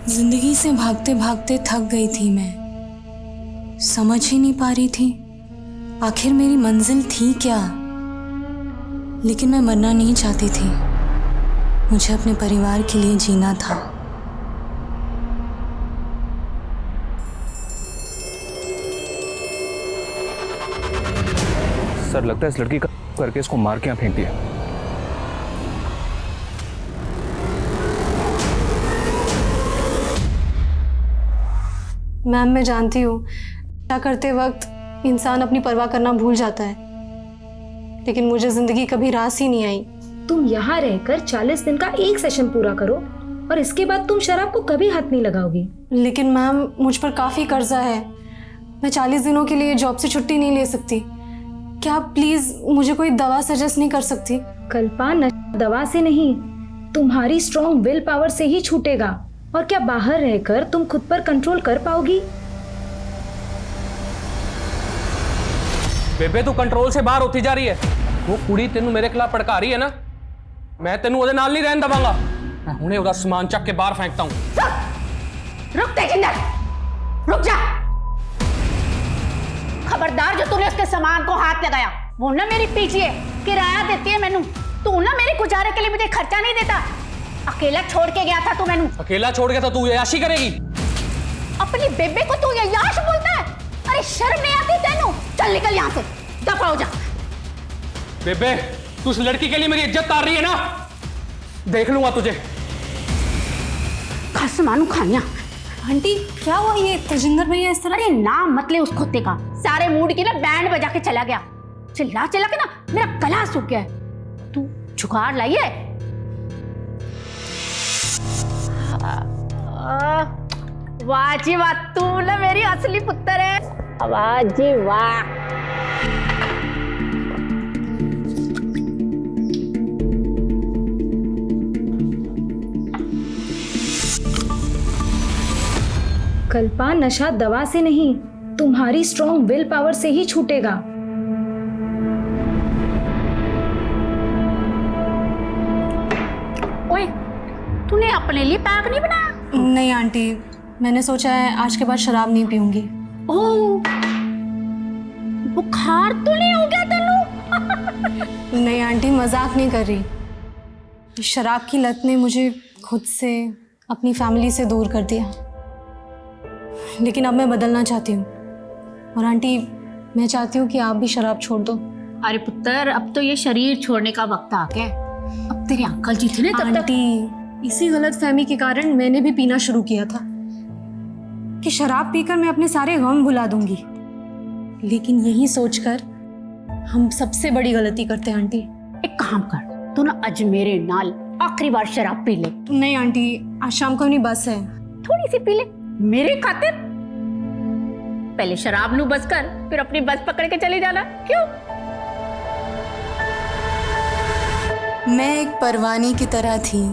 जिंदगी से भागते भागते थक गई थी मैं। समझ ही नहीं पा रही थी आखिर मेरी मंजिल थी क्या। लेकिन मैं मरना नहीं चाहती थी, मुझे अपने परिवार के लिए जीना था। सर लगता है इस लड़की का करके इसको मार के यहाँ फेंक दिया। मैम मैं जानती हूँ क्या करते वक्त इंसान अपनी परवाह करना भूल जाता है, लेकिन मुझे जिंदगी कभी रास ही नहीं आई। तुम यहाँ रहकर 40 दिन का एक सेशन पूरा करो और इसके बाद तुम शराब को कभी हाथ नहीं लगाओगी। लेकिन मैम मुझ पर काफ़ी कर्जा है, मैं 40 दिनों के लिए जॉब से छुट्टी नहीं ले सकती। क्या आप प्लीज़ मुझे कोई दवा सजेस्ट नहीं कर सकती? कल्पा, नशा दवा से नहीं, तुम्हारी स्ट्रॉन्ग विल पावर से ही छूटेगा। और क्या बाहर रहकर तुम खुद पर कंट्रोल कर पाओगी? बेबे तू कंट्रोल से बाहर होती जा रही है। वो कुड़ी तेनू मेरे खिलाफ भड़का रही है ना, मैं तेनू ओदे नाल नहीं रहन दवांगा। मैं हुणे ओदा सामान चक के बाहर फेंकता हूं। रुक तेजिंदर, रुक जा। खबरदार जो तूने उसके सामान को हाथ लगाया, वो ना मेरी पीछे है, किराया देती है मैनू। तू ना मेरे गुजारे के लिए मुझे खर्चा नहीं देता। अकेला छोड़ के गया था तू मैनू। अकेला छोड़ गया था तू याशी करेगी? अपनी बेबे को तू याश बोलता है? अरे शर्म नहीं आती तेनू? चल निकल यहाँ से, दफा हो जा। बेबे तू उस लड़की के लिए मेरी इज्जत तार रही है ना, देख लूंगा तुझे। खस मानू खानिया। आंटी क्या हुआ, ये तेजिंदर भैया इस तरह? अरे नाम मत ले उस कुत्ते का, सारे मूड की ना बैंड बजा के चला गया। चिल्ला चिल्ला के ना मेरा गला सूख गया है। तू जुगाड़ लाई है? वाह जी वाह, तू ना मेरी असली पुत्र है। वाह जी वाह। कल्पा, नशा दवा से नहीं, तुम्हारी स्ट्रॉन्ग विल पावर से ही छूटेगा। ओए, तूने अपने लिए पैक नहीं बनाया? नहीं आंटी, मैंने सोचा है आज के बाद शराब नहीं पीऊंगी। ओह, बुखार तो नहीं हो गया तेनू? नहीं आंटी, मजाक नहीं कर रही। शराब की लत ने मुझे खुद से, अपनी फैमिली से दूर कर दिया, लेकिन अब मैं बदलना चाहती हूँ। और आंटी मैं चाहती हूँ कि आप भी शराब छोड़ दो। अरे पुत्र, अब तो ये शरीर छोड़ने का वक्त आ गया। अब तेरे अंकल जी थे ना तब तक। आंटी इसी गलत फहमी के कारण मैंने भी पीना शुरू किया था कि शराब पीकर मैं अपने सारे गम भुला दूंगी, लेकिन यही सोचकर हम सबसे बड़ी गलती करते हैं आंटी। एक काम कर, तू ना आज मेरे नाल आखिरी बार शराब पी ले। नहीं आंटी, आज शाम को अपनी बस है। थोड़ी सी पी ले मेरे खातिर। पहले शराब नू बस कर, फिर अपनी बस पकड़ के चली जाना। क्यों? मैं एक परवानी की तरह थी,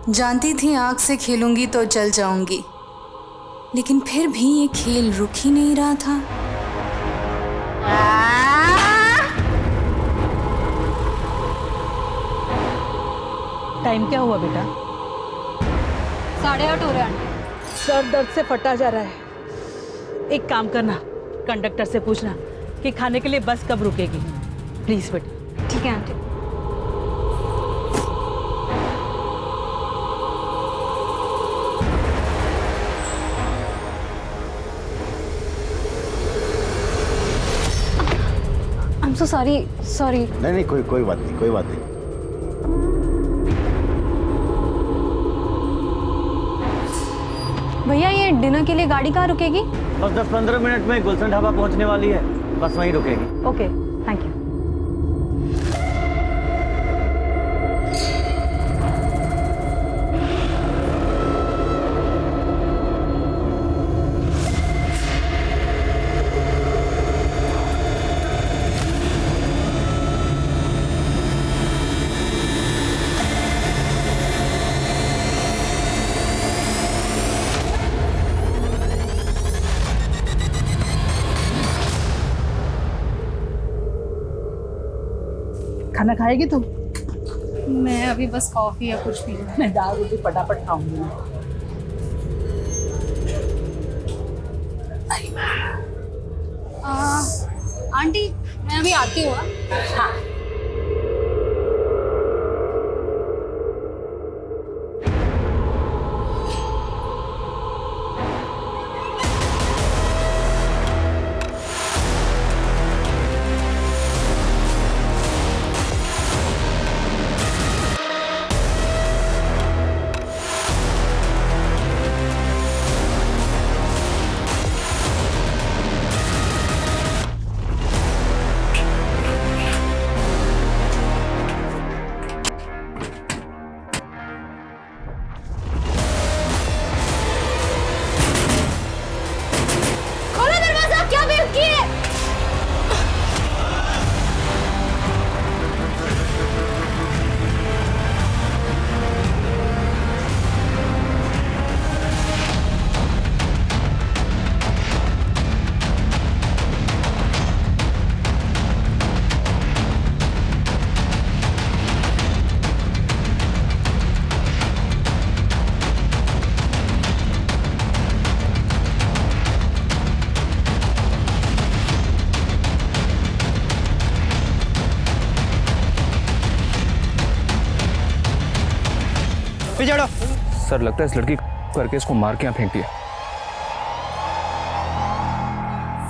जानती थी आग से खेलूंगी तो जल जाऊंगी, लेकिन फिर भी ये खेल रुक ही नहीं रहा था। टाइम क्या हुआ बेटा? 8:30 हो रहे हैं। सर दर्द से फटा जा रहा है। एक काम करना, कंडक्टर से पूछना कि खाने के लिए बस कब रुकेगी। प्लीज बेटा। ठीक है aunty. I am so sorry. नहीं नहीं, कोई बात नहीं, कोई बात नहीं। भैया ये डिनर के लिए गाड़ी कहाँ रुकेगी? बस 10-15 मिनट में गुलशन ढाबा पहुंचने वाली है, बस वहीं रुकेगी। Okay, thank you. खाना खाएगी तू? मैं अभी बस कॉफी या कुछ पी लूं। मैं दाल रोटी फटाफट खाऊंगी। आंटी मैं अभी आती हूँ। हाँ सर लगता है इस लड़की करके इसको मार के यहाँ फेंक दिया।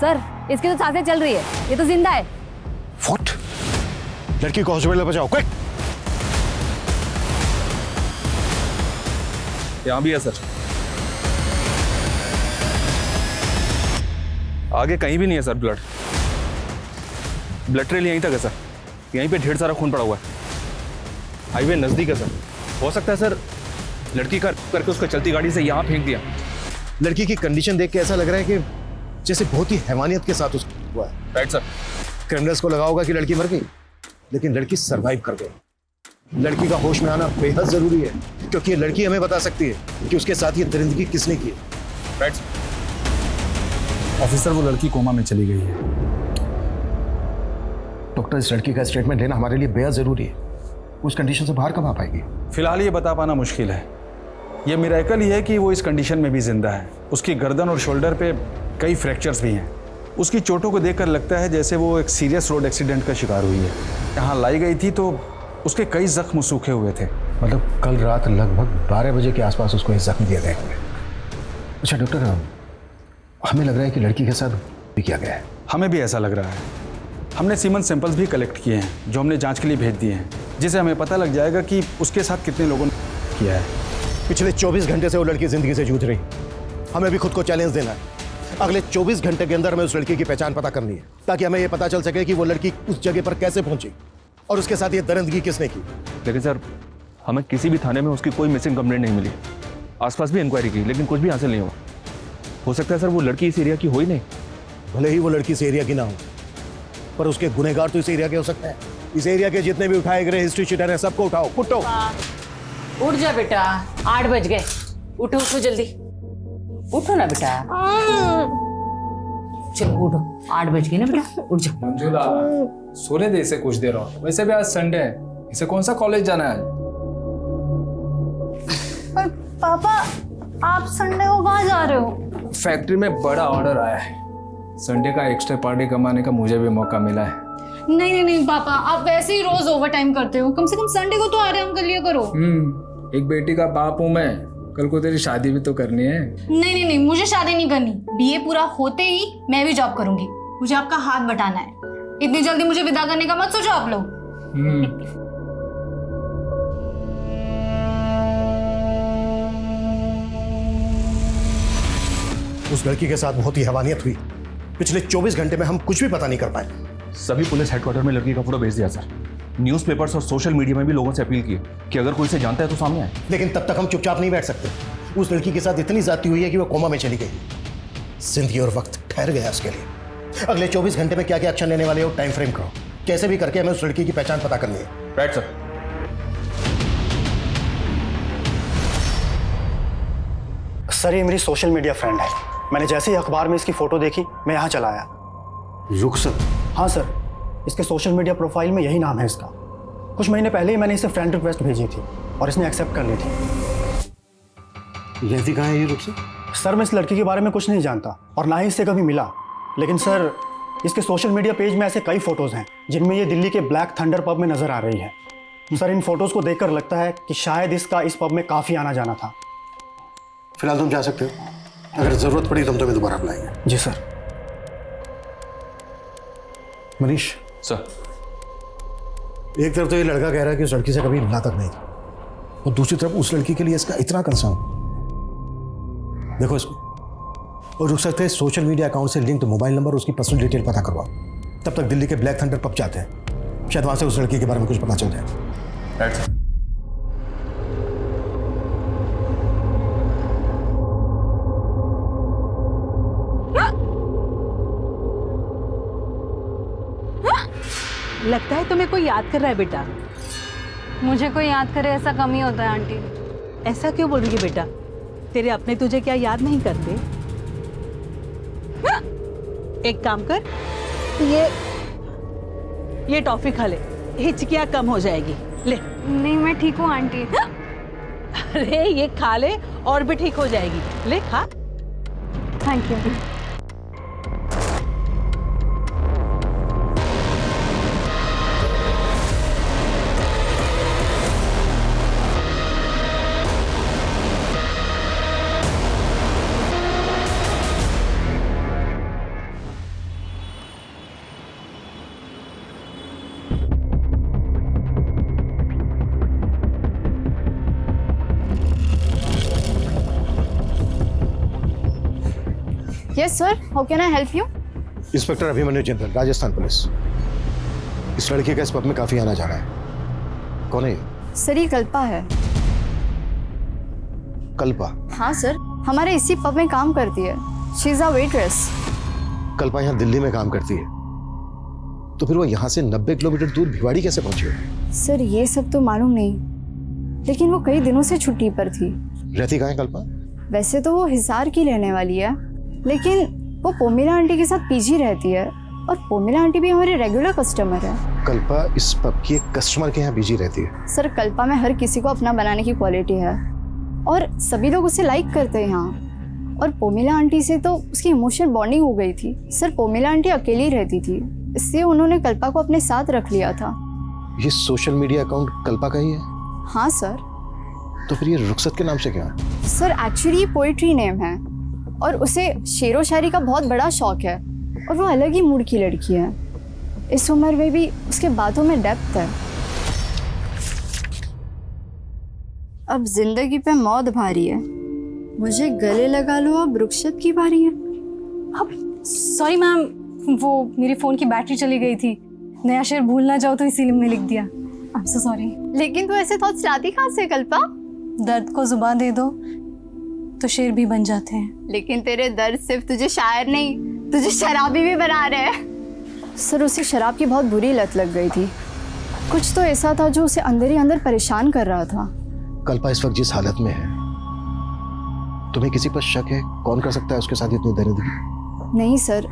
सर इसकी तो सांसें चल रही है, ये तो जिंदा है। व्हाट? लड़की को हॉस्पिटल पहुंचाओ क्विक। यहाँ भी है सर। आगे कहीं भी नहीं है सर ब्लड ट्रेल यहीं तक है सर। यहीं पे ढेर सारा खून पड़ा हुआ है। हाईवे नजदीक है सर। हो सकता है सर लड़की करके उसको चलती गाड़ी से यहाँ फेंक दिया। लड़की की कंडीशन देख के ऐसा लग रहा है कि जैसे बहुत ही हैवानियत के साथ उसको हुआ है। Right sir. क्रिमिनल्स को लगा होगा कि लड़की मर गई, लेकिन लड़की सरवाइव कर गई। लड़की का होश में आना बेहद जरूरी है, क्योंकि ये लड़की हमें बता सकती है कि उसके साथ ये दरिंदगी किसने की है। Right sir. ऑफिसर वो लड़की कोमा में चली गई है। डॉक्टर इस लड़की का स्टेटमेंट लेना हमारे लिए बेहद जरूरी है। उस कंडीशन से बाहर कब आ पाएगी? फिलहाल ये बता पाना मुश्किल है। ये मिरेकल ही है कि वो इस कंडीशन में भी जिंदा है। उसकी गर्दन और शोल्डर पे कई फ्रैक्चर्स भी हैं। उसकी चोटों को देखकर लगता है जैसे वो एक सीरियस रोड एक्सीडेंट का शिकार हुई है। यहाँ लाई गई थी तो उसके कई जख्म सूखे हुए थे। मतलब कल रात लगभग 12 बजे के आसपास उसको ये जख्म दिया गया है। अच्छा डॉक्टर, हमें लग रहा है कि लड़की के साथ भी किया गया है। हमें भी ऐसा लग रहा है। हमने सीमन सैंपल्स भी कलेक्ट किए हैं जो हमने जांच के लिए भेज दिए हैं, जिससे हमें पता लग जाएगा कि उसके साथ कितने लोगों ने किया है। पिछले 24 घंटे से वो लड़की जिंदगी से जूझ रही। हमें भी खुद को चैलेंज देना है। अगले 24 घंटे के अंदर हमें उस लड़की की पहचान पता करनी है, ताकि हमें यह पता चल सके कि वो लड़की उस जगह पर कैसे पहुंची और उसके साथ ये दरिंदगी किसने की। लेकिन सर हमें किसी भी थाने में उसकी कोई मिसिंग कंप्लेंट नहीं मिली। आसपास भी इंक्वायरी की लेकिन कुछ भी हासिल नहीं हुआ। हो सकता है सर वो लड़की इस एरिया की हो ही नहीं। भले ही वो लड़की इस एरिया की ना हो, पर उसके गुनहगार तो इस एरिया के हो सकते हैं। इस एरिया के जितने भी उठाए गए हिस्ट्री शीटर हैं सबको उठाओ। कुट्टो उठ जा बेटा, 8 बज गए। उठो उठो जल्दी, उठो ना बेटा। चलो उठो, 8 बज गए ना बेटा, उठ जाओ। मंजुला सोने दे इसे कुछ देर और। वैसे भी आज संडे है, इसे कौन सा कॉलेज जाना है? पर पापा आप संडे को कहाँ जा रहे हो? फैक्ट्री में बड़ा ऑर्डर आया है। संडे का एक्स्ट्रा पार्टी कमाने का मुझे भी मौका मिला है। नहीं नहीं पापा, आप वैसे ही रोज ओवर टाइम करते हो। कम से कम संडे को तो आराम कर लिया करो। एक बेटी का बाप हूँ मैं। कल को तेरी शादी भी तो करनी है। नहीं नहीं, मुझे शादी नहीं करनी। बीए पूरा होते ही मैं भी जॉब करूंगी। मुझे आपका हाथ बटाना है। इतनी जल्दी मुझे विदा करने का मत सोचो आप लोग। उस लड़की के साथ बहुत ही हैवानियत हुई। पिछले 24 घंटे में हम कुछ भी पता नहीं कर पाए। सभी पुलिस हेडक्वार्टर में लड़की का फोटो भेज दिया सर। न्यूज़पेपर्स और सोशल मीडिया में भी लोगों से अपील की कि अगर कोई इसे जानता है तो सामने आए। लेकिन तब तक हम चुपचाप नहीं बैठ सकते। उस लड़की के साथ इतनी ज्यादती हुई है कि वो कोमा में चली गई। जिंदगी और वक्त ठहर गया उसके लिए। अगले 24 घंटे में क्या क्या एक्शन लेने वाले हो टाइम फ्रेम करो। कैसे भी करके हमें उस लड़की की पहचान पता करनी है। Right sir. सर ये मेरी सोशल मीडिया फ्रेंड है। मैंने जैसे ही अखबार में इसकी फोटो देखी मैं यहाँ चला आया। रुखसत? हाँ सर, इसके सोशल मीडिया प्रोफाइल में यही नाम है इसका। कुछ महीने पहले ही मैंने इसे फ्रेंड रिक्वेस्ट भेजी थी और इसने एक्सेप्ट कर ली थी। रहती कहाँ है ये रुखसत? सर मैं इस लड़की के बारे में कुछ नहीं जानता और ना ही इससे कभी मिला, लेकिन सर इसके सोशल मीडिया पेज में ऐसे कई फोटोज़ हैं जिनमें ये दिल्ली के ब्लैक थंडर पब में नज़र आ रही है। सर इन फोटोज़ को देखकर लगता है कि शायद इसका इस पब में काफ़ी आना जाना था। फिलहाल तुम जा सकते हो, अगर ज़रूरत पड़ी तो हम तुम्हें दोबारा बुलाएंगे। जी सर। मनीष सर, एक तरफ तो ये लड़का कह रहा है कि उस लड़की से कभी मिला तक नहीं था, और दूसरी तरफ उस लड़की के लिए इसका इतना कंसर्न। देखो इसको, और रुक सकते हैं सोशल मीडिया अकाउंट से लिंक्ड मोबाइल नंबर, उसकी पर्सनल डिटेल पता करवाओ। तब तक दिल्ली के ब्लैक थंडर पब जाते हैं, शायद वहां से उस लड़की के बारे में कुछ पता चल जाए। लगता है तुम्हें कोई याद कर रहा है बेटा। मुझे कोई याद करे ऐसा कम ही होता है आंटी। ऐसा क्यों बोल रही है बेटा? तेरे अपने तुझे क्या याद नहीं करते? एक काम कर, ये टॉफी खा ले, हिचकियाँ कम हो जाएगी। ले। नहीं, मैं ठीक हूँ आंटी। अरे ये खा ले और भी ठीक हो जाएगी। ले खा। Thank you. Yes sir, how can I help you? Inspector Abhimanyu Jindal, Rajasthan police. इस लड़के का इस पब में काफी आना जाना है। कौन है ये? सर ये कल्पा है। कल्पा? हाँ सर, हमारे इसी पब में काम करती है। She is a waitress. Kalpa यहाँ दिल्ली में काम करती है, तो फिर वो यहाँ से 90 किलोमीटर दूर भिवाड़ी कैसे पहुंची हो? सर ये सब तो मालूम नहीं, लेकिन वो कई दिनों से छुट्टी पर थी। रहती कहाँ है कल्पा? वैसे तो वो हिसार की रहने वाली है, लेकिन वो पोमिला आंटी के साथ पीजी रहती है, और पोमिला आंटी भी हमारे रेगुलर कस्टमर है। कल्पा इस पब की एक कस्टमर के यहाँ बिजी रहती है? सर कल्पा में हर किसी को अपना बनाने की क्वालिटी है, और सभी लोग उसे लाइक करते हैं यहाँ। और पोमिला आंटी से तो उसकी इमोशनल बॉन्डिंग हो गई थी। सर पोमिला आंटी अकेली रहती थी, इसलिए उन्होंने कल्पा को अपने साथ रख लिया था। ये सोशल मीडिया अकाउंट कल्पा का ही है? हाँ सर। तो फिर ये रुखसत के नाम से क्या है? सर एक्चुअली ये पोइट्री नेम है, और उसे शेरो शायरी का बहुत बड़ा शौक है, और वो अलग ही मूड की लड़की है। इस उम्र में भी उसके बातों में डेप्थ है। अब जिंदगी पे मौत भारी है, मुझे गले लगा लो, अब रुखसत की बारी है। अब सॉरी मैम, वो मेरी फ़ोन की बैटरी चली गई थी। नया शेर भूल ना जाओ तो इसीलिए मैंने लिख दिया। I am so sorry. लेकिन तू ऐसे थॉट्स लाती कहाँ से कल्पा? दर्द को जुबान दे दो तो शेर भी बन जाते हैं। लेकिन तेरे दर्द सिर्फ तुझे शायर नहीं, तुझे शराबी भी बना रहे हैं। सर उसे शराब की बहुत बुरी लत लग गई थी। कुछ तो ऐसा था जो उसे अंदर ही अंदर परेशान कर रहा था। कल्पा इस वक्त जिस हालत में है, तुम्हें किसी पर शक है? कौन कर सकता है उसके साथ इतनी दरिद्री? नहीं सर,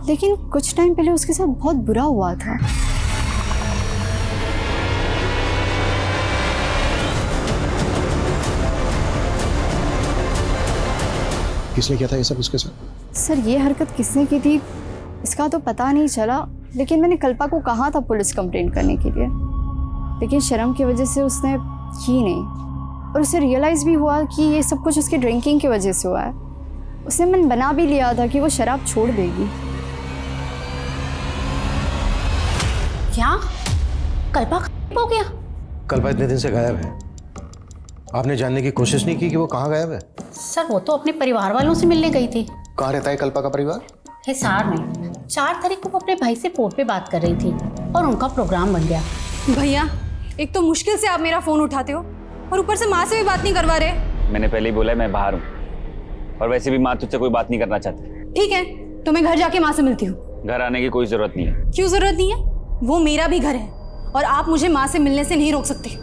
लेकिन कुछ टाइम पहले उसके साथ बहुत बुरा हुआ था। किसने किया था ये सब उसके साथ? सर ये हरकत किसने की थी इसका तो पता नहीं चला, लेकिन मैंने कल्पा को कहा था पुलिस कंप्लेंट करने के लिए, लेकिन शर्म की वजह से उसने की नहीं। और उसे रियलाइज़ भी हुआ कि ये सब कुछ उसकी ड्रिंकिंग की वजह से हुआ है। उसने मन बना भी लिया था कि वो शराब छोड़ देगी। क्या कल्पा गायब हो गया? कल्पा इतने दिन से गायब है, आपने जानने की कोशिश नहीं की कि वो कहाँ गायब है? सर वो तो अपने परिवार वालों से मिलने गई थी। कहाँ रहता है कल्पा का परिवार? हिसार में। 4 तारीख को वो अपने भाई से फोन पे बात कर रही थी और उनका प्रोग्राम बन गया। भैया एक तो मुश्किल से आप मेरा फ़ोन उठाते हो, और ऊपर से माँ से भी बात नहीं करवा रहे। मैंने पहले ही बोला है मैं बाहर हूँ, और वैसे भी माँ तुझसे कोई बात नहीं करना चाहती। ठीक है, तो मैं घर जाके माँ से मिलती हूँ। घर आने की कोई जरूरत नहीं है। क्यों जरूरत नहीं है? वो मेरा भी घर है, और आप मुझे माँ से मिलने से नहीं रोक सकते।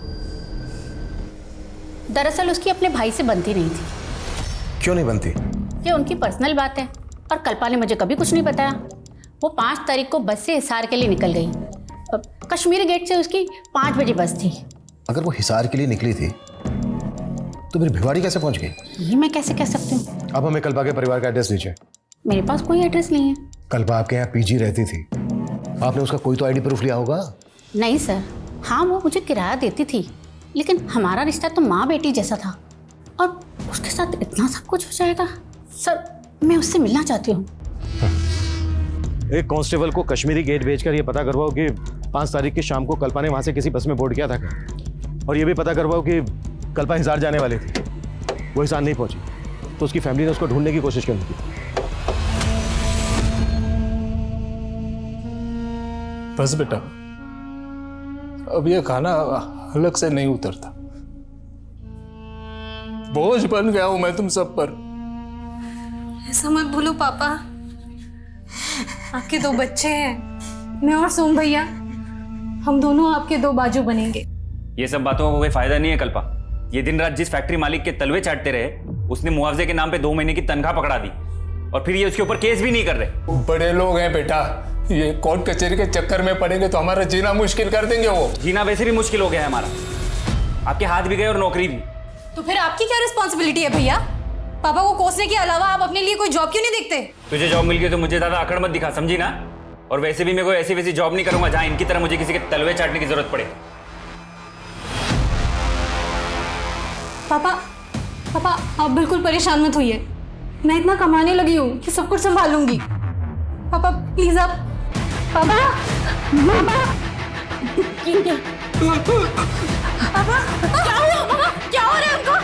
दरअसल उसकी अपने भाई से बनती नहीं थी। क्यों नहीं बनती? ये उनकी पर्सनल बात है, और कल्पा ने मुझे कभी कुछ नहीं बताया। वो 5 तारीख को बस से हिसार के लिए निकल गई। कश्मीरी गेट से उसकी 5 बजे बस थी। अगर वो हिसार के लिए निकली थी तो फिर भिवाड़ी कैसे पहुंच गई? ये मैं कैसे कह सकती हूँ? अब हमें कल्पा के परिवार का एड्रेस दीजिए। मेरे पास कोई एड्रेस नहीं है। कल्पा आपके यहाँ पीजी रहती थी, आपने उसका कोई तो आईडी प्रूफ लिया होगा? नहीं सर, हाँ वो मुझे किराया देती थी, लेकिन हमारा रिश्ता तो माँ बेटी जैसा था, और उसके साथ इतना सब कुछ हो जाएगा। सर मैं उससे मिलना चाहती हूँ। एक कांस्टेबल को कश्मीरी गेट भेजकर ये पता करवाओ कि 5 तारीख की शाम को कल्पा ने वहां से किसी बस में बोर्ड किया था क्या? और ये भी पता करवाओ कि कल्पा हिसार जाने वाली थी, वो हिसार नहीं पहुंची, तो उसकी फैमिली ने उसको ढूंढने की कोशिश करनी थी। बस बेटा, अब ये खाना अलग से नहीं उतरता। बोझ बन गया हूं मैं तुम सब पर। ऐसा मत बोलो पापा, आपके 2 बच्चे हैं, मैं और सोम भैया, हम दोनों आपके 2 बाजू बनेंगे। ये सब बातों का कोई फायदा नहीं है कल्पा। ये दिन रात जिस फैक्ट्री मालिक के तलवे चाटते रहे, उसने मुआवजे के नाम पे 2 महीने की तनख्वाह पकड़ा दी, और फिर ये उसके ऊपर केस भी नहीं कर रहे। बड़े लोग हैं बेटा, ये कोर्ट कचहरी के चक्कर में पड़ेंगे तो हमारा जीना मुश्किल कर देंगे। वो जीना वैसे भी मुश्किल हो गया है हमारा, आपके हाथ भी गए और नौकरी भी। तो फिर आपकी क्या रिस्पॉन्सिबिलिटी है भैया? पापा को कोसने के अलावा आप अपने लिए कोई जॉब क्यों नहीं देखते? तुझे जॉब मिल गई तो मुझे ज्यादा अकड़ मत दिखा, समझी ना? और वैसे भी मैं कोई ऐसी वैसी जॉब नहीं करूंगा जहां इनकी तरह मुझे किसी के तलवे चाटने की जरूरत पड़े। पापा आप बिल्कुल परेशान मत होइए, मैं इतना कमाने लगी हूँ कि सब कुछ संभालूंगी। पापा प्लीज आप, पापा क्या हुआ? पापा क्या हो रहा है उनको?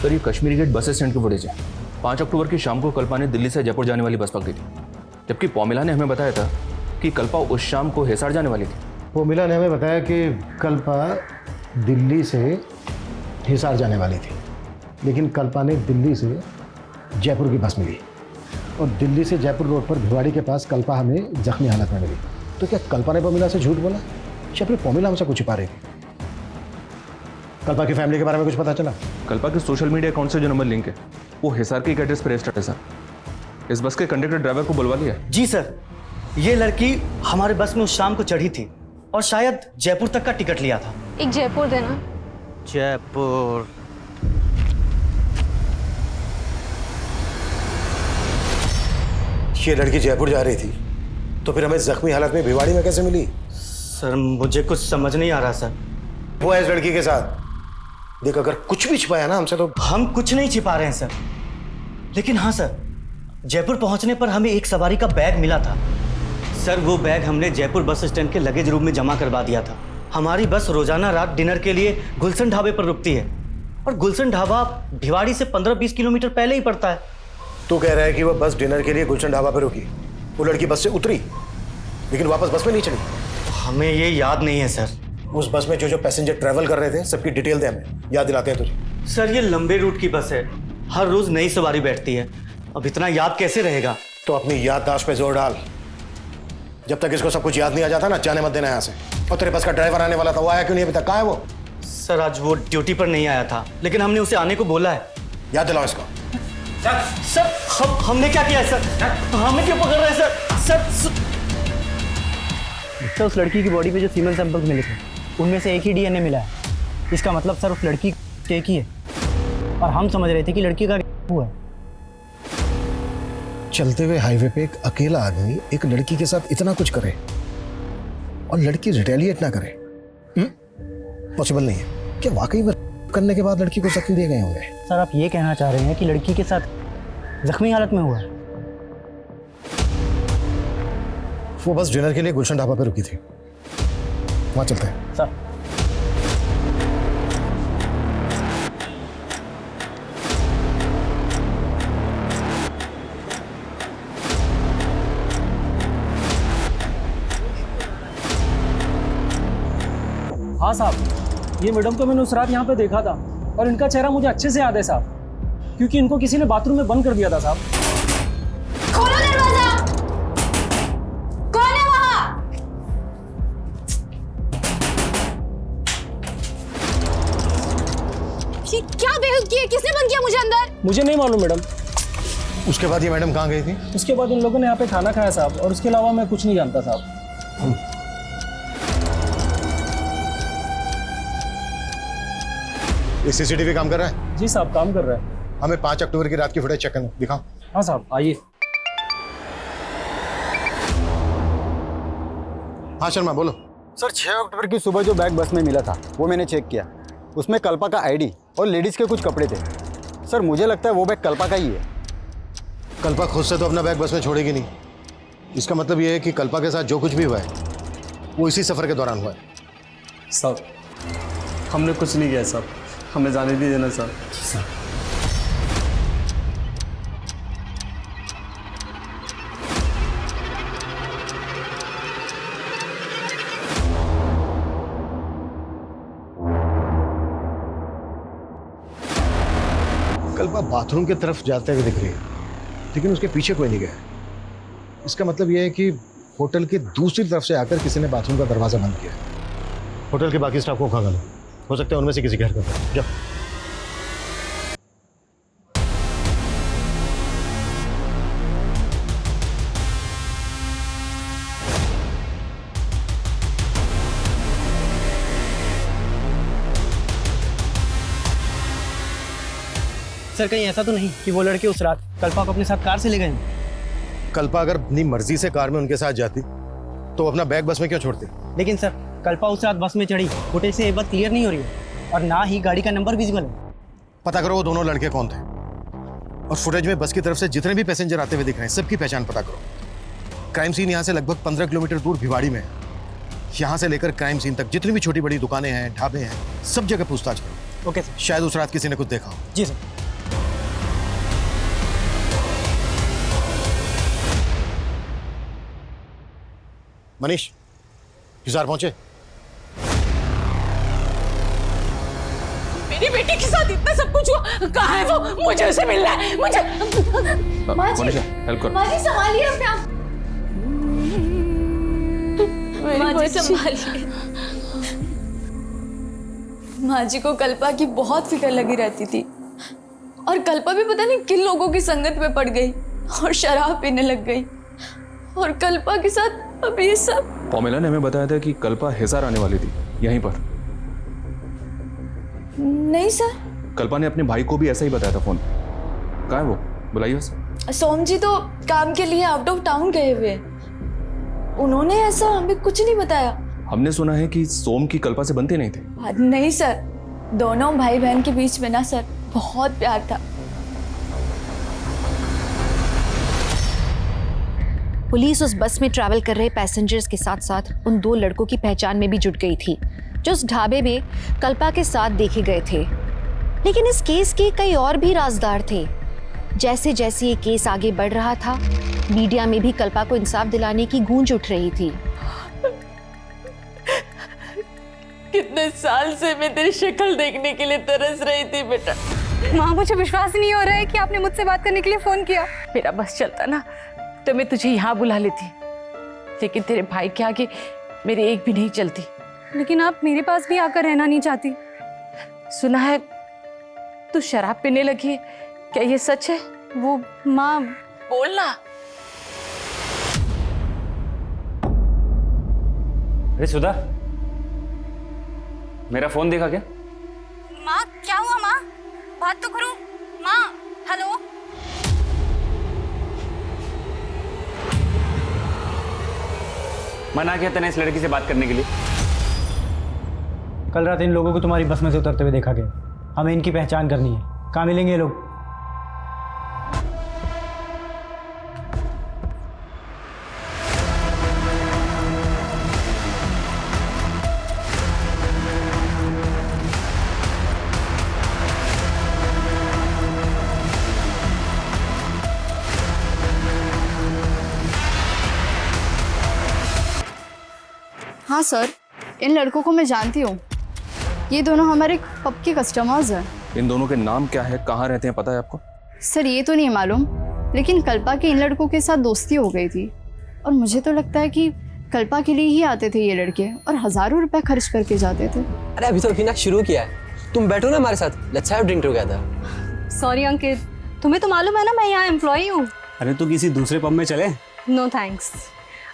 सर ये कश्मीरी गेट बस स्टैंड की फुटेज है। 5 अक्टूबर की शाम को कल्पा ने दिल्ली से जयपुर जाने वाली बस पकड़ी थी, जबकि पौमिला ने हमें बताया था कि कल्पा उस शाम को हिसार जाने वाली थी। पौमिला ने हमें बताया कि कल्पा दिल्ली से हिसार जाने वाली थी, लेकिन कल्पा ने दिल्ली से जयपुर की बस मिली, और दिल्ली से जयपुर रोड पर भिवाड़ी के पास कल्पा हमें जख्मी हालत में मिली। तो क्या कल्पा ने पौमिला से झूठ बोला, या फिर पौमिला हमसे कुछ छिपा रही थी? कल्पा की फैमिली के बारे में कुछ पता चला? कल्पा के सोशल मीडिया अकाउंट से जो नंबर लिंक है वो हिसार के एक एड्रेस पर रजिस्टर्ड है सर। इस बस के कंडक्टर ड्राइवर को बुलवा लिया? जी सर, ये लड़की हमारे बस में उस शाम को चढ़ी थी और शायद जयपुर तक का टिकट लिया था। एक जयपुर देना। जयपुर। ये लड़की जयपुर जा रही थी, तो फिर हमें जख्मी हालत में भिवाड़ी में कैसे मिली? सर मुझे कुछ समझ नहीं आ रहा सर। वो है इस लड़की के साथ। देख अगर कुछ भी छिपाया ना हमसे तो। हम कुछ नहीं छिपा रहे हैं सर, लेकिन हाँ सर, जयपुर पहुंचने पर हमें एक सवारी का बैग मिला था। सर वो बैग हमने जयपुर बस स्टैंड के लगेज रूम में जमा करवा दिया था। हमारी बस रोजाना रात डिनर के लिए गुलशन ढाबे पर रुकती है, और गुलशन ढाबा भिवाड़ी से 15-20 किलोमीटर पहले ही पड़ता है। तू कह रहा है कि वो बस डिनर के लिए गुलशन ढाबा पर रुकी, वो लड़की बस से उतरी लेकिन वापस बस में नहीं चढ़ी? हमें ये याद नहीं है सर। उस बस में जो पैसेंजर ट्रैवल कर रहे थे सबकी डिटेल दे, हमें याद दिलाते हैं तुझे। सर ये लंबे रूट की बस है, हर रोज नई सवारी बैठती है, अब इतना याद कैसे रहेगा? तो अपनी याददाश्त पे जोर डाल। जब तक इसको सब कुछ याद नहीं आ जाता ना, जाने मत देना यहाँ से। और तेरे बस का ड्राइवर आने वाला था, वो आया क्यों नहीं अभी तक? कहाँ है वो? सर आज वो ड्यूटी पर नहीं आया था, लेकिन हमने उसे आने को बोला है। याद दिलाओ इसको। सर हमने क्या किया है सर? हमें क्यों पकड़ रहे हैं सर? सर उस लड़की की बॉडी पे जो फीमेल सैंपल्स मिले थे उनमें से एक ही डीएनए मिला है। इसका मतलब सर उस लड़की एक ही है, और हम समझ रहे थे कि लड़की का हुआ है। चलते हुए हाईवे पे एक अकेला आदमी एक लड़की के साथ इतना कुछ करे और लड़की रिटेलिएट ना करे, पॉसिबल नहीं है। क्या वाकई में करने के बाद लड़की को जख्मी दिए गए होंगे? सर आप ये कहना चाह रहे हैं कि लड़की के साथ जख्मी हालत में हुआ है? वो बस डिनर के लिए गुलशन ढाबा पे रुकी थी, वहां चलते हैं। सर हाँ साहब, ये मैडम को मैंने उस रात यहाँ पे देखा था, और इनका चेहरा मुझे अच्छे से याद है साहब, क्योंकि इनको किसी ने बाथरूम में बंद कर दिया था साहब। खोलो दरवाजा, कौन है वहां? ये क्या बेहुदगी है? किसने बंद किया मुझे अंदर? मुझे नहीं मालूम मैडम। उसके बाद ये मैडम कहाँ गई थी? उसके बाद इन लोगों ने यहाँ पे खाना खाया साहब, और उसके अलावा मैं कुछ नहीं जानता साहब। ये सीसीटीवी काम कर रहा है? जी साहब, काम कर रहा है। हमें 5 अक्टूबर की रात की फुटेज चेक करना, दिखाओ। हाँ साहब, आइए। हाँ शर्मा बोलो। सर 6 अक्टूबर की सुबह जो बैग बस में मिला था वो मैंने चेक किया, उसमें कल्पा का आईडी और लेडीज़ के कुछ कपड़े थे। सर मुझे लगता है वो बैग कल्पा का ही है। कल्पा खुद से तो अपना बैग बस में छोड़ेगी नहीं। इसका मतलब ये है कि कल्पा के साथ जो कुछ भी हुआ है वो इसी सफ़र के दौरान हुआ है। साहब हमने कुछ नहीं किया साहब, हमें जाने दीजिए ना साहब। कल्पा बाथरूम की तरफ जाते हुए दिख रही है, लेकिन उसके पीछे कोई नहीं गया। इसका मतलब यह है कि होटल की दूसरी तरफ से आकर किसी ने बाथरूम का दरवाजा बंद किया। होटल के बाकी स्टाफ को खंगालो, हो सकता है उनमें से किसी घर का। जाओ। सर कहीं ऐसा तो नहीं कि वो लड़के उस रात कल्पा को अपने साथ कार से ले गए? कल्पा अगर अपनी मर्जी से कार में उनके साथ जाती तो अपना बैग बस में क्यों छोड़ती? लेकिन सर कल्पा उस रात बस में चढ़ी, फुटेज से ये बात क्लियर नहीं हो रही है और ना ही गाड़ी का नंबर विजिबल है। पता करो वो दोनों लड़के कौन थे, और फुटेज में बस की तरफ से जितने भी पैसेंजर आते हुए दिख रहे हैं सबकी पहचान पता करो। क्राइम सीन यहाँ से लगभग 15 किलोमीटर दूर भिवाड़ी में है। यहाँ से लेकर क्राइम सीन तक जितनी भी छोटी बड़ी दुकानें हैं, ढाबे हैं, सब जगह पूछताछ करो। Okay sir. शायद उस रात किसी ने कुछ देखा हो। जी सर। मनीष, हिसार पहुंचे? मेरी बेटी के साथ इतना सब कुछ हुआ, कहाँ है वो? मुझे उसे मिलना है, मुझे। मनीषा हेल्प करो। माँ जी संभालिए अपने आप। माँ जी संभालिए। माँ जी को कल्पा की बहुत फिक्र लगी रहती थी, और कल्पा भी पता नहीं किन लोगों की संगत में पड़ गई और शराब पीने लग गई, और कल्पा के साथ अब ये सब। पॉमेला ने हमें बताया था कि कल्पा हिसार आने वाली थी यहीं पर। नहीं सर, कल्पा ने अपने भाई को भी ऐसा ही बताया था फोन। कहाँ है वो? बुलाइए उसे। सोम जी तो काम के लिए आउट ऑफ टाउन गए हुए, उन्होंने ऐसा हमें कुछ नहीं बताया। हमने सुना है कि सोम की कल्पा से बनते नहीं थे। नहीं सर, दोनों भाई बहन के बीच में ना सर बहुत प्यार था। पुलिस उस बस में ट्रैवल कर रहे पैसेंजर्स के साथ साथ उन 2 लड़कों की पहचान में भी जुट गई थी जो उस ढाबे में कल्पा के साथ देखे गए थे। लेकिन इस केस के कई और भी राजदार थे। जैसे जैसे ये केस आगे बढ़ रहा था, मीडिया में भी कल्पा को इंसाफ दिलाने की गूंज उठ रही थी। कितने साल से मैं तेरी शक्ल देखने के लिए तरस रही थी बेटा। माँ मुझे विश्वास नहीं हो रहा है कि आपने मुझसे बात करने के लिए फोन किया। मेरा बस चलता ना तो मैं तुझे यहाँ बुला लेती, लेकिन तेरे भाई के आगे मेरी एक भी नहीं चलती। लेकिन आप मेरे पास भी आकर रहना नहीं चाहती? सुना है तू शराब पीने लगी है, क्या ये सच है? वो माँ बोलना। अरे सुधा, मेरा फोन देखा क्या? माँ क्या हुआ? माँ बात तो करो। माँ हेलो। मना किया तूने इस लड़की से बात करने के लिए? कल रात इन लोगों को तुम्हारी बस में से उतरते हुए देखा गया। हमें इनकी पहचान करनी है। कहाँ मिलेंगे ये लोग? हाँ सर, इन लड़कों को मैं जानती हूँ। ये दोनों हमारे पब के कस्टमर्स हैं। इन दोनों के नाम क्या है, कहाँ रहते हैं, पता है आपको? सर ये तो नहीं मालूम, लेकिन कल्पा के इन लड़कों के साथ दोस्ती हो गई थी, और मुझे तो लगता है कि कल्पा के लिए ही आते थे ये लड़के और हज़ारों रुपए खर्च करके जाते थे। अरे अभी तो अभी ना शुरू किया है, तुम बैठो ना हमारे साथ, let's have drink together. Sorry Ankit, तुम्हें तो मालूम है ना मैं यहाँ एम्प्लॉई हूँ। अरे तो किसी दूसरे पब में चले? नो थैंक्स,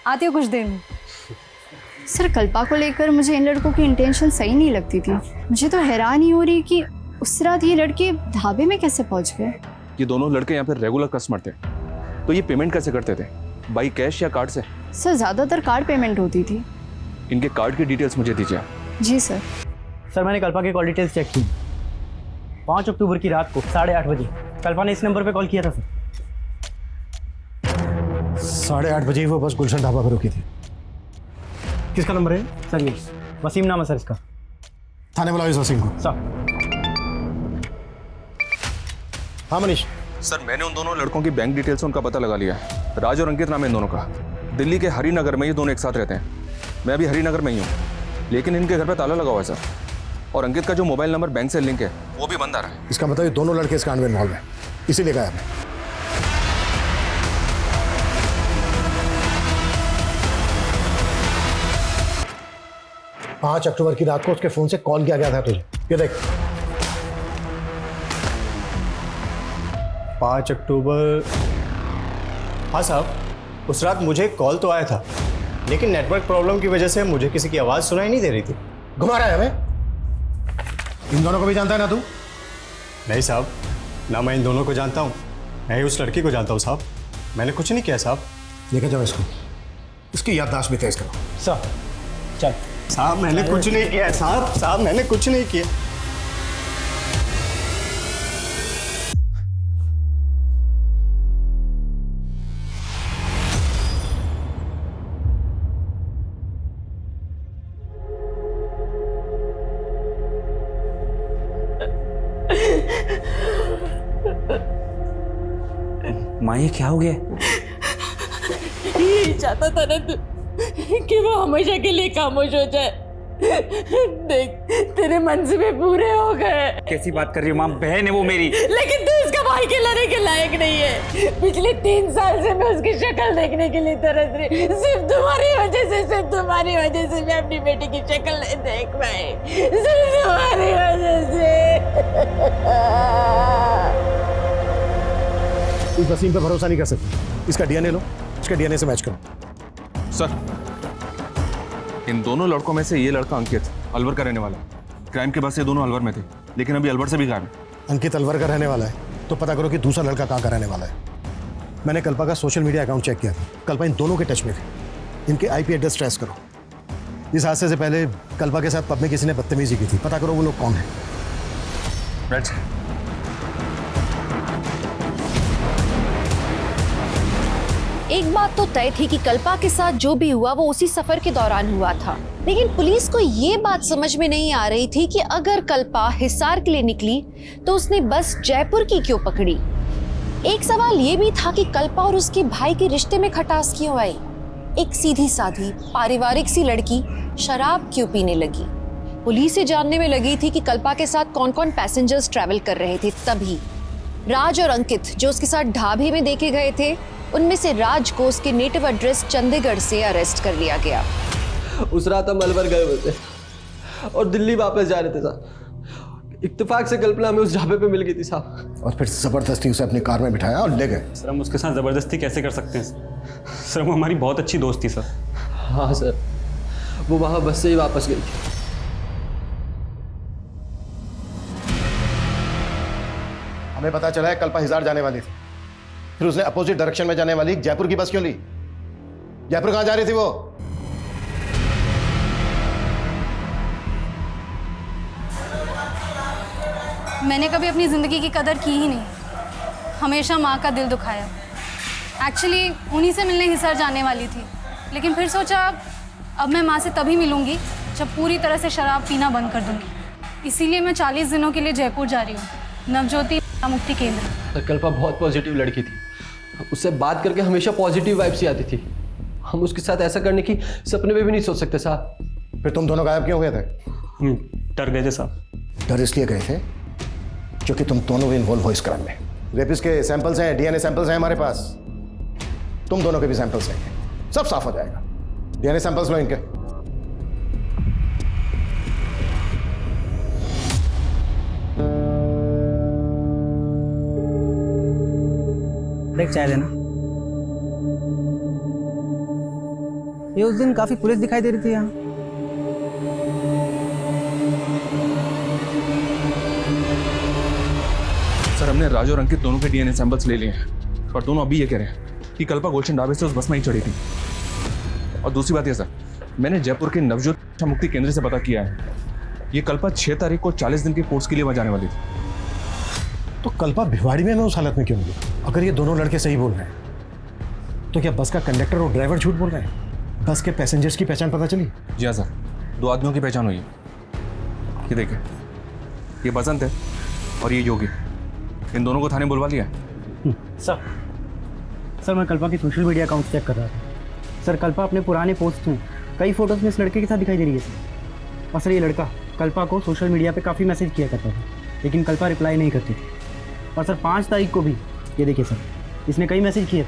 आती हूँ कुछ देर में। सर कल्पा को लेकर मुझे इन लड़कों की इंटेंशन सही नहीं लगती थी। मुझे तो हैरान ही हो रही कि उस रात ये लड़के ढाबे में कैसे पहुंच गए? ये दोनों लड़के यहाँ पे रेगुलर कस्टमर थे, तो ये पेमेंट कैसे करते थे, बाई कैश या कार्ड से? सर ज़्यादातर कार्ड पेमेंट होती थी। इनके कार्ड की डिटेल्स मुझे दीजिए आप। जी सर। सर मैंने कल्पा की कॉल डिटेल्स चेक की। 5 अक्टूबर की रात को 8:30 बजे कल्पा ने इस नंबर पे कॉल किया था सर। 8:30 बजे वो बस गुलशन ढाबा पर रुकी थी। किसका नंबर है सर? ये वसीम नाम है सर इसका। थाने बुलाओ इस वसीम को। सर। हाँ मनीष। सर मैंने उन दोनों लड़कों की बैंक डिटेल्स से उनका पता लगा लिया है। राज और अंकित नाम है इन दोनों का। दिल्ली के हरिनगर में ये दोनों एक साथ रहते हैं। मैं भी हरिनगर में ही हूँ, लेकिन इनके घर पे ताला लगा हुआ है सर। और अंकित का जो मोबाइल नंबर बैंक से लिंक है वो भी बंद आ रहा है। इसका मतलब ये दोनों लड़के इस कांड में इन्वॉल्व हैं, इसीलिए गायब है। पाँच अक्टूबर की रात को उसके फोन से कॉल किया गया था तुझे, ये देख। 5 अक्टूबर। हाँ साहब, उस रात मुझे कॉल तो आया था, लेकिन नेटवर्क प्रॉब्लम की वजह से मुझे किसी की आवाज़ सुनाई नहीं दे रही थी। घुमा रहा है हमें। इन दोनों को भी जानता है ना तू? नहीं साहब, ना मैं इन दोनों को जानता हूँ, मैं ही उस लड़की को जानता हूँ साहब। मैंने कुछ नहीं किया साहब। लेके जाओ इसको, इसकी याददाश्त भी तेज करो। साहब चल। साहब मैंने कुछ नहीं किया साहब मैंने कुछ नहीं किया। माँ ये क्या हो गया? ये चाहता था ना तू कि वो हमेशा के लिए खामोश हो जाए। देख तेरे मंसूबे पूरे हो गए। कैसी बात कर रही हो माँ? बहन है वो मेरी। लेकिन तू उसका भाई खिलाने के लायक नहीं है। पिछले 3 साल से मैं उसकी शक्ल देखने के लिए तरस रही। सिर्फ तुम्हारी वजह से मैं अपनी बेटी की शक्ल नहीं देख पाई। सिर्फ तुम्हारी वजह से। इस वसीम पे भरोसा नहीं कर सकते। इसका डीएनए लो, इसके डीएनए से मैच करो। सर इन दोनों लड़कों में से ये लड़का अंकित अलवर का रहने वाला है। क्राइम के बाद से दोनों अलवर में थे, लेकिन अभी अलवर से भी गायब है। अंकित अलवर का रहने वाला है तो पता करो कि दूसरा लड़का कहाँ का रहने वाला है। मैंने कल्पा का सोशल मीडिया अकाउंट चेक किया था, कल्पा इन दोनों के टच में थी। इनके आईपी एड्रेस ट्रेस करो। इस हादसे से पहले कल्पा के साथ पब में किसी ने बदतमीजी की थी, पता करो वो लोग कौन है। एक बात तो तय थी कि कल्पा के साथ जो भी हुआ वो उसी सफर के दौरान हुआ था, लेकिन पुलिस को ये बात समझ में नहीं आ रही थी कि अगर कल्पा हिसार के लिए निकली तो उसने बस जयपुर की क्यों पकड़ी। एक सवाल ये भी था कि कल्पा और उसके भाई के रिश्ते में खटास क्यों आई। एक सीधी साधी पारिवारिक सी लड़की शराब क्यों पीने लगी। पुलिस से जानने में लगी थी कि कल्पा के साथ कौन कौन पैसेंजर्स ट्रैवल कर रहे थे। तभी राज और अंकित जो उसके साथ ढाबे में देखे गए थे, उनमें से राज को उसके नेटिव एड्रेस चंडीगढ़ से अरेस्ट कर लिया गया। उस रात हम अलवर गए हुए थे और दिल्ली वापस जा रहे थे साहब। इत्तेफाक से कल्पना हमें उस ढाबे पे मिल गई थी साहब। और फिर जबरदस्ती उसे अपनी कार में बिठाया और ले गए। सर हम उसके साथ ज़बरदस्ती कैसे कर सकते हैं सर? वो हमारी बहुत अच्छी दोस्त थी सर। हाँ सर, वो वहाँ बस से ही वापस गई थी। हमें पता चला है कल्पा हिसार जाने वाली थी, फिर उसने अपोजिट डायरेक्शन में जाने वाली जयपुर की बस क्यों ली? जयपुर कहाँ जा रही थी वो? मैंने कभी अपनी ज़िंदगी की कदर की ही नहीं, हमेशा माँ का दिल दुखाया। एक्चुअली उन्हीं से मिलने हिसार जाने वाली थी, लेकिन फिर सोचा अब मैं माँ से तभी मिलूंगी जब पूरी तरह से शराब पीना बंद कर दूंगी। इसीलिए मैं 40 दिनों के लिए जयपुर जा रही हूँ, नवज्योति मुक्ति केंद्र। कल्पा बहुत पॉजिटिव लड़की थी, उससे बात करके हमेशा पॉजिटिव वाइब्स ही आती थी। हम उसके साथ ऐसा करने की सपने में भी नहीं सोच सकते साहब। फिर तुम दोनों गायब क्यों हुए थे? हम डर गए थे साहब। डर इसलिए गए थे क्योंकि तुम दोनों भी इन्वॉल्व हो इस क्राइम में। रेपिस्ट के सैंपल्स हैं, डीएनए सैंपल्स हैं हमारे पास, तुम दोनों के भी सैंपल्स हैं, सब साफ हो जाएगा। डीएनए सैंपल्स लो इनके। देख चाय लेना। ये उस दिन काफी पुलिस दिखाई दे रही थी यहाँ। सर हमने राज और अंकित दोनों के डीएनए सैंपल्स ले लिए हैं, पर दोनों अभी ये कह रहे हैं कि कल्पा गुलशन ढाबे से उस बस में ही चढ़ी थी। और दूसरी बात यह सर, मैंने जयपुर के नवजोत शिक्षा मुक्ति केंद्र से पता किया है, ये कल्पा 6 तारीख को 40 दिन के कोर्स के लिए वहाँ जाने वाली थी। तो कल्पा भिवाड़ी में उस हालत में क्यों मिली? अगर ये दोनों लड़के सही बोल रहे हैं तो क्या बस का कंडक्टर और ड्राइवर झूठ बोल रहे हैं? बस के पैसेंजर्स की पहचान पता चली? जी हाँ सर, 2 आदमियों की पहचान हुई है। ये देखिए, ये बसंत है और ये योगी, इन दोनों को थाने बुलवा लिया है। सर मैं कल्पा की सोशल मीडिया अकाउंट चेक कर रहा था। सर कल्पा अपने पुराने पोस्ट में कई फोटोज में इस लड़के के साथ दिखाई दे रही है सर। और सर ये लड़का कल्पा को सोशल मीडिया पे काफ़ी मैसेज किया करता था, लेकिन कल्पा रिप्लाई नहीं करती थी। और सर 5 तारीख को भी ये देखिए सर, इसने कई मैसेज किए।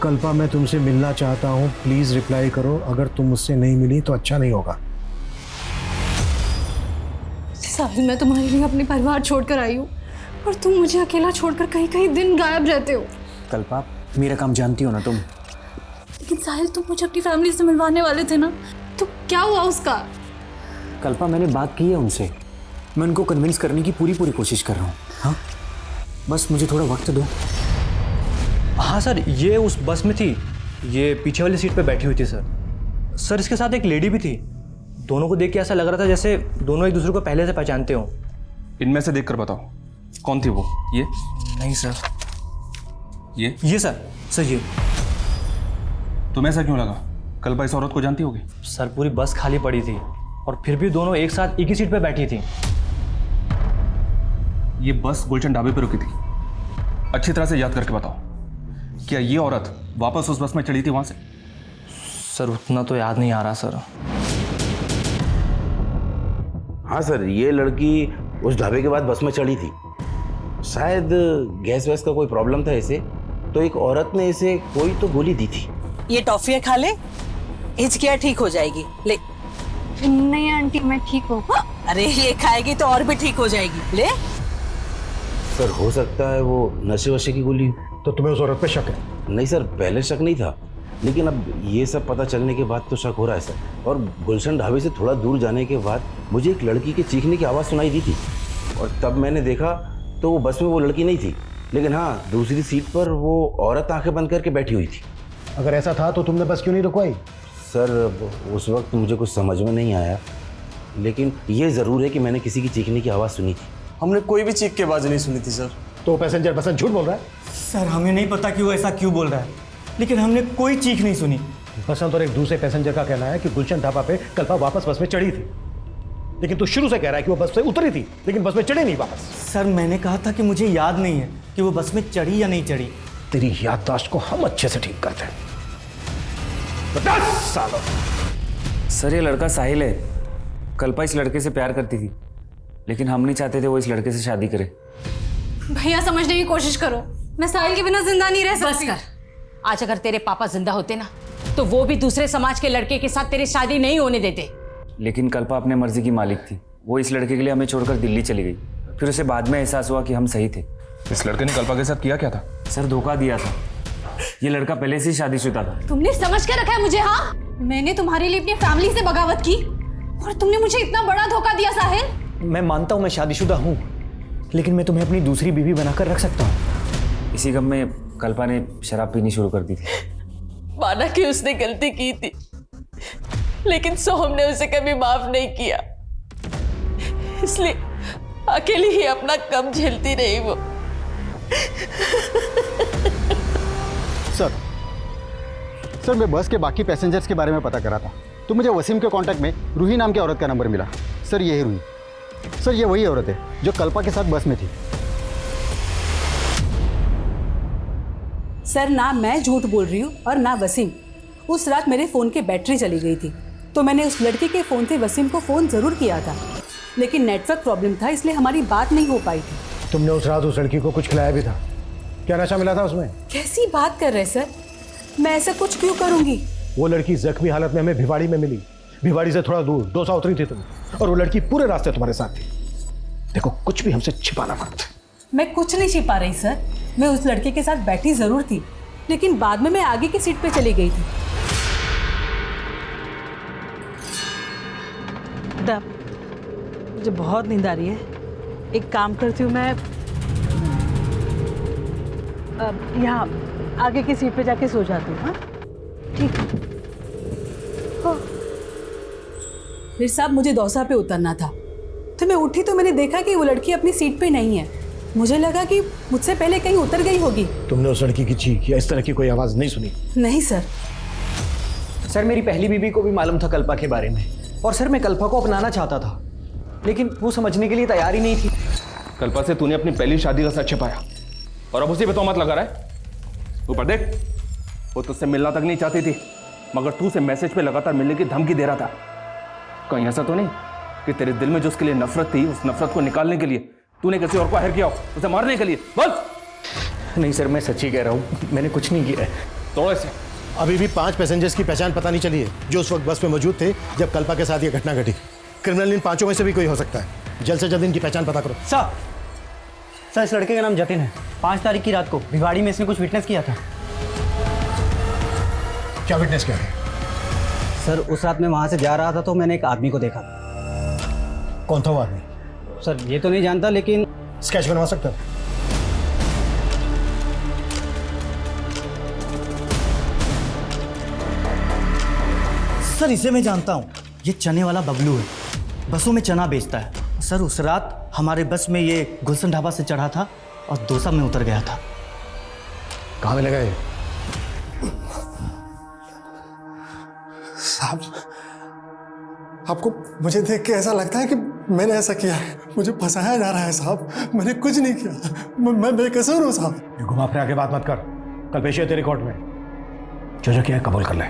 कल्पा मैं तुमसे मिलना चाहता हूँ, प्लीज़ रिप्लाई करो। अगर तुम मुझसे नहीं मिली तो अच्छा नहीं होगा। साहिल, मैं तुम्हारे लिए अपने परिवार छोड़कर आई हूँ और तुम मुझे अकेला छोड़कर कहीं कहीं दिन गायब रहते हो। कल्पा मेरा काम जानती हो ना तुम। लेकिन साहिल, तुम मुझे अपनी फैमिली से मिलवाने वाले थे ना, तो क्या हुआ उसका? कल्पा मैंने बात की है उनसे, मैं उनको कन्विंस करने की पूरी कोशिश कर रहा हूँ। हाँ बस मुझे थोड़ा वक्त दो। हाँ सर, ये उस बस में थी, ये पीछे वाली सीट पे बैठी हुई थी सर। सर इसके साथ एक लेडी भी थी। दोनों को देख के ऐसा लग रहा था जैसे दोनों एक दूसरे को पहले से पहचानते हो। इनमें से देखकर बताओ कौन थी वो? ये नहीं सर। ये सर ये। तुम्हें ऐसा क्यों लगा? कल्पा इस औरत को जानती होगी? सर पूरी बस खाली पड़ी थी और फिर भी दोनों एक साथ एक ही सीट पे बैठी थी। ये बस गुलशन ढाबे पर रुकी थी, अच्छी तरह से याद करके बताओ, क्या ये औरत वापस उस बस में चढ़ी थी वहां से? सर उतना तो याद नहीं आ रहा सर। हाँ सर, ये लड़की उस ढाबे के बाद बस में चढ़ी थी। शायद गैस वैस का कोई प्रॉब्लम था इसे, तो एक औरत ने इसे कोई तो गोली दी थी। ये टॉफियाँ खा ले, हिचकियाँ ठीक हो जाएगी। ले। नहीं आंटी, मैं ठीक हूँ। अरे ये खाएगी तो और भी ठीक हो जाएगी। ले। सर हो सकता है वो नशे वशे की गोली। तो तुम्हें उस औरत पे शक है? नहीं सर, पहले शक नहीं था, लेकिन अब ये सब पता चलने के बाद तो शक हो रहा है सर। और गुलशन ढाबे से थोड़ा दूर जाने के बाद मुझे एक लड़की के चीखने की आवाज़ सुनाई दी थी, और तब मैंने देखा तो वो बस में वो लड़की नहीं थी, लेकिन हाँ दूसरी सीट पर वो औरत आंखें बंद करके बैठी हुई थी। अगर ऐसा था तो तुमने बस क्यों नहीं रुकवाई? सर उस वक्त मुझे कुछ समझ में नहीं आया, लेकिन ये ज़रूर है कि मैंने किसी की चीखने की आवाज़ सुनी थी। हमने कोई भी चीख की आवाज़ नहीं सुनी थी सर। तो पैसेंजर बसंत झूठ बोल रहा है? सर हमें नहीं पता कि वो ऐसा क्यों बोल रहा है, लेकिन हमने कोई चीख नहीं सुनी। बसंत और एक दूसरे पैसेंजर का कहना है कि गुलशन ढाबा पे कल्पा वापस बस में चढ़ी थी, लेकिन तू शुरू से कह रहा है कि वो बस से उतरी थी लेकिन बस में चढ़ी नहीं वापस। सर मैंने कहा था कि मुझे याद नहीं है कि वो बस में चढ़ी या नहीं चढ़ी। तेरी याददाश्त को हम अच्छे से ठीक करते हैं। 10 सालों। सर ये लड़का साहिल है। कल्पा इस लड़के से प्यार करती थी, लेकिन हम नहीं चाहते थे वो इस लड़के से शादी करे। भैया समझने की कोशिश करो, मैं साहिल के बिना जिंदा नहीं रह सकती। बस कर। आज अगर तेरे पापा जिंदा होते ना, तो वो भी दूसरे समाज के लड़के के साथ तेरी शादी नहीं होने देते। लेकिन कल्पा अपने मर्जी की मालिक थी। वो इस लड़के के लिए हमें छोड़कर दिल्ली चली गई। फिर उसे बाद में एहसास हुआ कि हम सही थे। इस लड़के ने कल्पा के साथ किया क्या था? सर धोखा दिया था। ये लड़का पहले से ही शादीशुदा था। तुमने समझ के रखा है मुझे? हाँ, मैंने तुम्हारे लिए अपनी फैमिली से बगावत की और तुमने मुझे इतना बड़ा धोखा दिया साहिल। मैं मानता हूँ मैं शादीशुदा हूँ, लेकिन मैं तुम्हें अपनी दूसरी बीवी बनाकर रख सकता हूँ। इसी गम में कल्पा ने शराब पीनी शुरू कर दी थी। माना कि उसने गलती की थी, लेकिन सोहम ने उसे कभी माफ नहीं किया, इसलिए अकेली ही अपना कम झेलती रही वो। सर मैं बस के बाकी पैसेंजर्स के बारे में पता करा था, तो मुझे वसीम के कांटेक्ट में रूही नाम की औरत का नंबर मिला। सर ये है रूही। सर ये वही औरत है जो कल्पा के साथ बस में थी। सर ना मैं झूठ बोल रही हूँ और ना वसीम। उस रात मेरे फ़ोन की बैटरी चली गई थी, तो मैंने उस लड़की के फ़ोन से वसीम को फ़ोन ज़रूर किया था, लेकिन नेटवर्क प्रॉब्लम था, इसलिए हमारी बात नहीं हो पाई थी। तुमने उस रात उस लड़की को कुछ खिलाया भी था? क्या नशा मिला था उसमें? कैसी बात कर रहे सर, मैं ऐसा कुछ क्यों करूँगी? वो लड़की जख्मी हालत में हमें भिवाड़ी में मिली। भिवाड़ी से थोड़ा दूर डोसा उतरी थी तुम, और वो लड़की पूरे रास्ते तुम्हारे साथ थी। देखो कुछ भी हमसे छिपाना मत। मैं कुछ नहीं छिपा रही सर, मैं उस लड़के के साथ बैठी ज़रूर थी, लेकिन बाद में मैं आगे की सीट पे चली गई थी। मुझे बहुत नींद आ रही है, एक काम करती हूँ, मैं यहाँ आगे की सीट पे जाके सो जाती हूँ। हाँ ठीक है। फिर साहब मुझे दौसा पे उतरना था, तो मैं उठी तो मैंने देखा कि वो लड़की अपनी सीट पे नहीं है। मुझे लगा कि मुझसे पहले कहीं उतर गई होगी। तुमने उस लड़की की चीख या इस तरह की कोई आवाज़ नहीं सुनी? नहीं सर। सर मेरी पहली बीवी को भी मालूम था कल्पा के बारे में, और सर मैं कल्पा को अपनाना चाहता था, लेकिन वो समझने के लिए तैयार ही नहीं थी। कल्पा से तूने अपनी पहली शादी का सच छिपाया और अब उसी पे तोहमत लगा रहा है। ऊपर देख, वो तुझसे मिलना तक नहीं चाहती थी, मगर तू उसे मैसेज पे लगातार मिलने की धमकी दे रहा था। कहीं ऐसा तो नहीं कि तेरे दिल में जो उसके लिए नफरत थी, उस नफरत को निकालने के लिए तूने किसी और को हायर किया हो, उसे मारने के लिए? बोल। नहीं सर, मैं सच्ची कह रहा हूँ, मैंने कुछ नहीं किया है। तोड़े से अभी भी 5 पैसेंजर्स की पहचान पता नहीं चली है जो उस वक्त बस में मौजूद थे जब कल्पा के साथ ये घटना घटी। क्रिमिनल इन 5 में से भी कोई हो सकता है। जल्द से जल्द इनकी पहचान पता करो। सर इस लड़के का नाम जतिन है। 5 तारीख की रात को भिवाड़ी में इसने कुछ विटनेस किया था। क्या विटनेस किया है? सर उस रात मैं वहाँ से जा रहा था तो मैंने एक आदमी को देखा। कौन था वो आदमी? सर ये तो नहीं जानता, लेकिन स्केच बनवा सकते हो? सर इसे मैं जानता हूँ, ये चने वाला बबलू है, बसों में चना बेचता है। सर उस रात हमारे बस में ये गुलशन ढाबा से चढ़ा था और दौसा में उतर गया था। कहाँ मिलेगा ये? साहब, आपको मुझे देख के ऐसा लगता है कि मैंने ऐसा किया है, मुझे फंसाया जा रहा है साहब। मैंने कुछ नहीं किया, मैं बेकसूर हूँ साहब। ये घुमा फिरा के बात मत कर, कल पेश है तेरे कोर्ट में। जो किया है कबूल कर ले।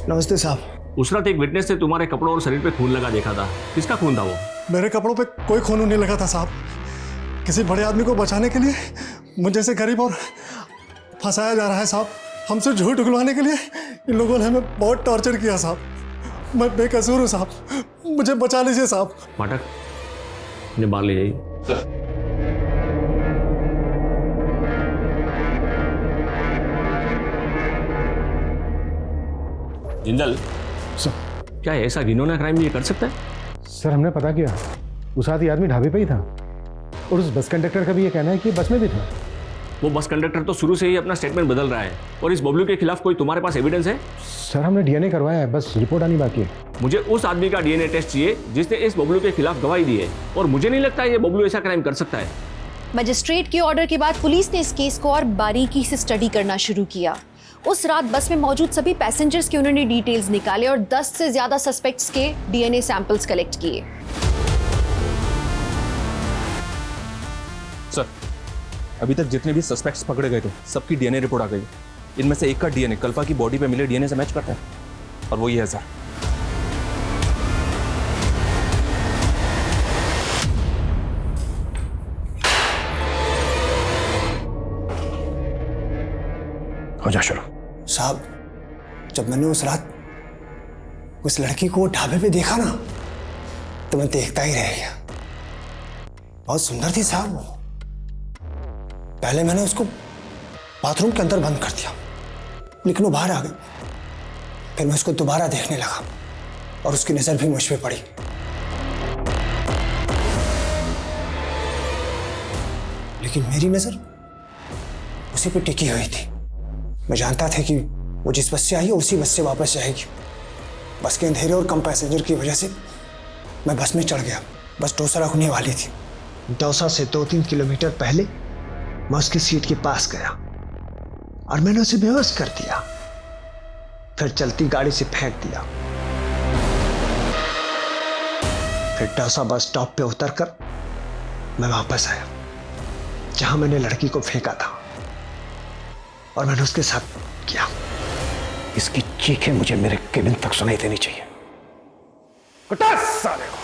नमस्ते साहब। उस रात एक विटनेस से तुम्हारे कपड़ों और शरीर पे खून लगा देखा था। किसका खून था वो? मेरे कपड़ों पे कोई खून नहीं लगा था साहब। किसी बड़े आदमी को बचाने के लिए मुझे जैसे गरीब और फंसाया जा रहा है साहब। हमसे झूठ उगलवाने के लिए इन लोगों ने हमें बहुत टॉर्चर किया साहब। मैं बेकसूर हूँ साहब, मुझे बचा लीजिए साहब। माटक, इन्हें बाहर ले जाइए। जिंदल सर, क्या ऐसा घिनौना क्राइम ये कर सकता है? सर हमने पता किया, उस आदमी आदमी ढाबे पे ही था और उस बस कंडक्टर का भी ये कहना है कि बस में भी था। वो बस कंडक्टर तो शुरू से ही अपना स्टेटमेंट बदल रहा है। और इस बबलू के खिलाफ कोई तुम्हारे पास एविडेंस है? सर हमने डीएनए करवाया है, बस रिपोर्ट आनी बाकी है। मुझे उस आदमी का डीएनए टेस्ट चाहिए जिसने इस बबलू के खिलाफ गवाही दी है, और मुझे नहीं लगता ये बबलू ऐसा क्राइम कर सकता है। मजिस्ट्रेट के ऑर्डर के बाद पुलिस ने इस केस को और बारीकी से स्टडी करना शुरू किया। उस रात बस में मौजूद सभी पैसेंजर्स के उन्होंने डिटेल्स निकाले और 10 से ज्यादा सस्पेक्ट्स के डीएनए सैंपल्स कलेक्ट किए। सर, अभी तक जितने भी सस्पेक्ट्स पकड़े गए थे सबकी डीएनए रिपोर्ट आ गई। इनमें से एक का डीएनए कल्पा की बॉडी पे मिले डीएनए से मैच करता है और वो ये है सर। हो जा शुरू। साहब, जब मैंने उस रात उस लड़की को ढाबे पे देखा ना, तो मैं देखता ही रह गया। बहुत सुंदर थी साहब वो। पहले मैंने उसको बाथरूम के अंदर बंद कर दिया, लेकिन वो बाहर आ गई। फिर मैं उसको दोबारा देखने लगा और उसकी नजर भी मुझ पे पड़ी। लेकिन मेरी नजर उसी पे टिकी हुई थी। मैं जानता था कि वो जिस बस से आई है उसी बस से वापस जाएगी। बस के अंधेरे और कम पैसेंजर की वजह से मैं बस में चढ़ गया। बस दौसा रुकने वाली थी। दौसा से 2-3 किलोमीटर पहले मैं उसकी सीट के पास गया और मैंने उसे बेहोश कर दिया, फिर चलती गाड़ी से फेंक दिया। फिर दौसा बस स्टॉप पे उतरकर मैं वापस आया जहां मैंने लड़की को फेंका था और मैंने उसके साथ किया। इसकी चीखें मुझे मेरे केबिन तक सुनाई देनी चाहिए। कुत्ता साले को।